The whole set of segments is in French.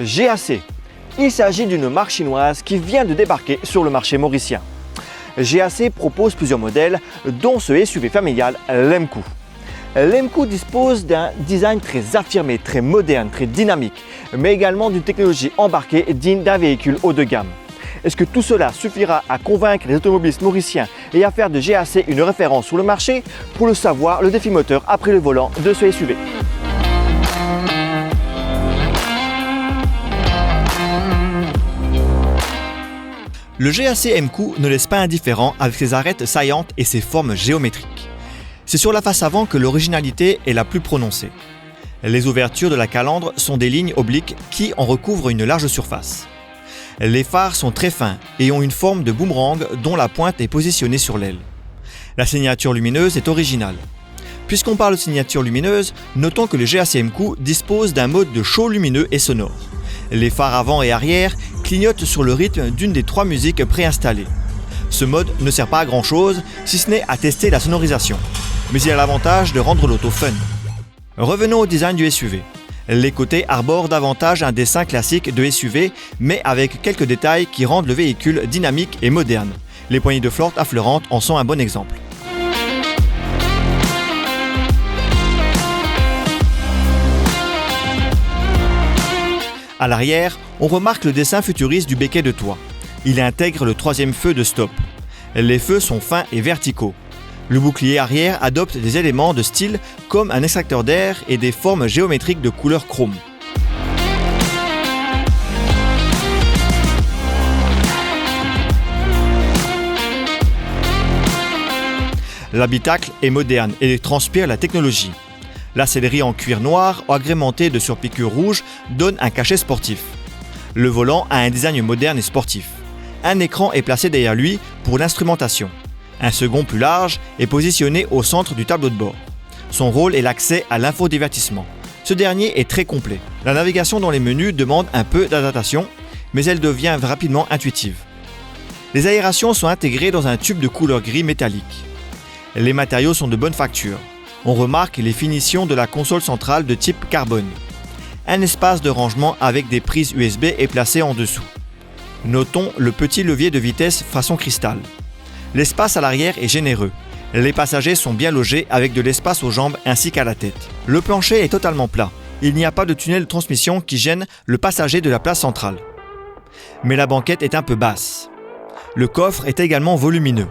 GAC. Il s'agit d'une marque chinoise qui vient de débarquer sur le marché mauricien. GAC propose plusieurs modèles, dont ce SUV familial l'Emku. L'Emku dispose d'un design très affirmé, très moderne, très dynamique, mais également d'une technologie embarquée digne d'un véhicule haut de gamme. Est-ce que tout cela suffira à convaincre les automobilistes mauriciens et à faire de GAC une référence sur le marché? Pour le savoir, le défi moteur a pris le volant de ce SUV. Le GAC Emku ne laisse pas indifférent avec ses arêtes saillantes et ses formes géométriques. C'est sur la face avant que l'originalité est la plus prononcée. Les ouvertures de la calandre sont des lignes obliques qui en recouvrent une large surface. Les phares sont très fins et ont une forme de boomerang dont la pointe est positionnée sur l'aile. La signature lumineuse est originale. Puisqu'on parle de signature lumineuse, notons que le GAC Emku dispose d'un mode de show lumineux et sonore. Les phares avant et arrière clignotent sur le rythme d'une des 3 musiques préinstallées. Ce mode ne sert pas à grand chose, si ce n'est à tester la sonorisation. Mais il a l'avantage de rendre l'auto fun. Revenons au design du SUV. Les côtés arborent davantage un dessin classique de SUV, mais avec quelques détails qui rendent le véhicule dynamique et moderne. Les poignées de flotte affleurantes en sont un bon exemple. À l'arrière, on remarque le dessin futuriste du béquet de toit. Il intègre le 3e feu de stop. Les feux sont fins et verticaux. Le bouclier arrière adopte des éléments de style comme un extracteur d'air et des formes géométriques de couleur chrome. L'habitacle est moderne et transpire la technologie. La sellerie en cuir noir, agrémentée de surpiqûres rouges, donne un cachet sportif. Le volant a un design moderne et sportif. Un écran est placé derrière lui pour l'instrumentation. Un second plus large est positionné au centre du tableau de bord. Son rôle est l'accès à l'infodivertissement. Ce dernier est très complet. La navigation dans les menus demande un peu d'adaptation, mais elle devient rapidement intuitive. Les aérations sont intégrées dans un tube de couleur gris métallique. Les matériaux sont de bonne facture. On remarque les finitions de la console centrale de type carbone. Un espace de rangement avec des prises USB est placé en dessous. Notons le petit levier de vitesse façon cristal. L'espace à l'arrière est généreux. Les passagers sont bien logés avec de l'espace aux jambes ainsi qu'à la tête. Le plancher est totalement plat. Il n'y a pas de tunnel de transmission qui gêne le passager de la place centrale. Mais la banquette est un peu basse. Le coffre est également volumineux.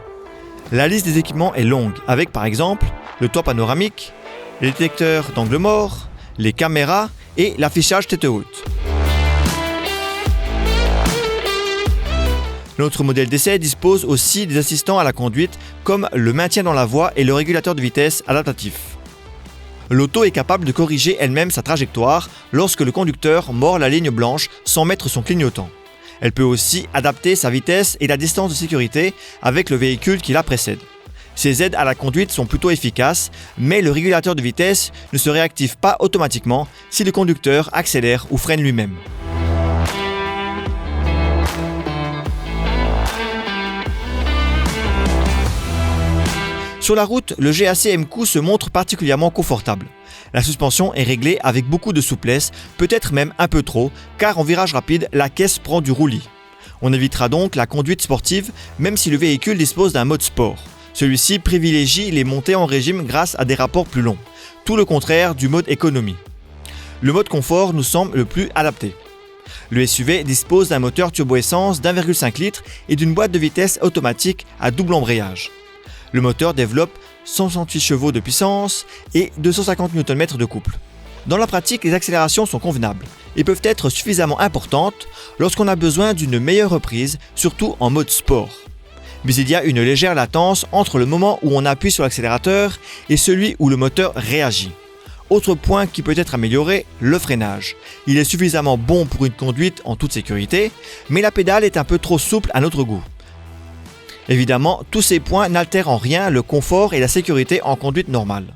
La liste des équipements est longue, avec par exemple le toit panoramique, les détecteurs d'angle mort, les caméras et l'affichage tête haute. Notre modèle d'essai dispose aussi des assistants à la conduite comme le maintien dans la voie et le régulateur de vitesse adaptatif. L'auto est capable de corriger elle-même sa trajectoire lorsque le conducteur mord la ligne blanche sans mettre son clignotant. Elle peut aussi adapter sa vitesse et la distance de sécurité avec le véhicule qui la précède. Ces aides à la conduite sont plutôt efficaces, mais le régulateur de vitesse ne se réactive pas automatiquement si le conducteur accélère ou freine lui-même. Sur la route, le GAC Emku se montre particulièrement confortable. La suspension est réglée avec beaucoup de souplesse, peut-être même un peu trop, car en virage rapide, la caisse prend du roulis. On évitera donc la conduite sportive, même si le véhicule dispose d'un mode sport. Celui-ci privilégie les montées en régime grâce à des rapports plus longs, tout le contraire du mode économie. Le mode confort nous semble le plus adapté. Le SUV dispose d'un moteur turbo-essence d'1,5 litre et d'une boîte de vitesse automatique à double embrayage. Le moteur développe 168 chevaux de puissance et 250 Nm de couple. Dans la pratique, les accélérations sont convenables et peuvent être suffisamment importantes lorsqu'on a besoin d'une meilleure reprise, surtout en mode sport. Mais il y a une légère latence entre le moment où on appuie sur l'accélérateur et celui où le moteur réagit. Autre point qui peut être amélioré, le freinage. Il est suffisamment bon pour une conduite en toute sécurité, mais la pédale est un peu trop souple à notre goût. Évidemment, tous ces points n'altèrent en rien le confort et la sécurité en conduite normale.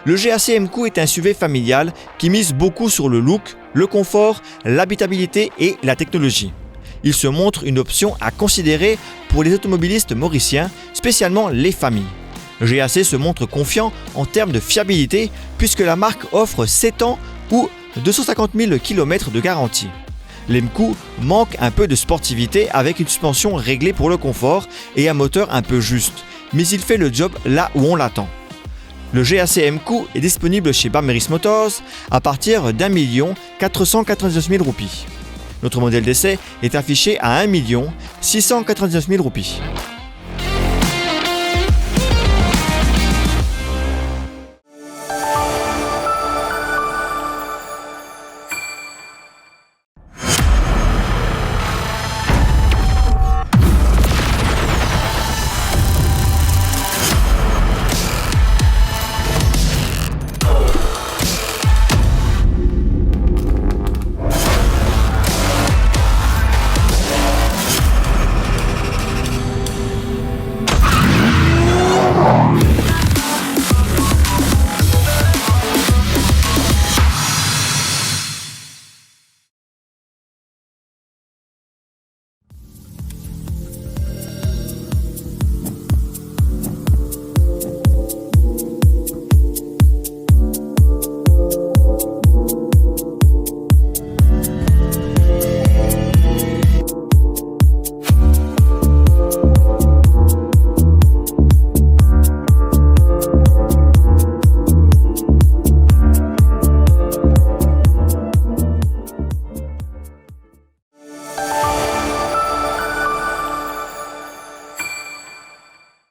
Le GAC Emku est un SUV familial qui mise beaucoup sur le look, le confort, l'habitabilité et la technologie. Il se montre une option à considérer pour les automobilistes mauriciens, spécialement les familles. GAC se montre confiant en termes de fiabilité puisque la marque offre 7 ans ou 250 000 km de garantie. L'Emco manque un peu de sportivité avec une suspension réglée pour le confort et un moteur un peu juste, mais il fait le job là où on l'attend. Le GAC Emco est disponible chez Bameris Motors à partir d'1 499 000 roupies. Notre modèle d'essai est affiché à 1 699 000 roupies.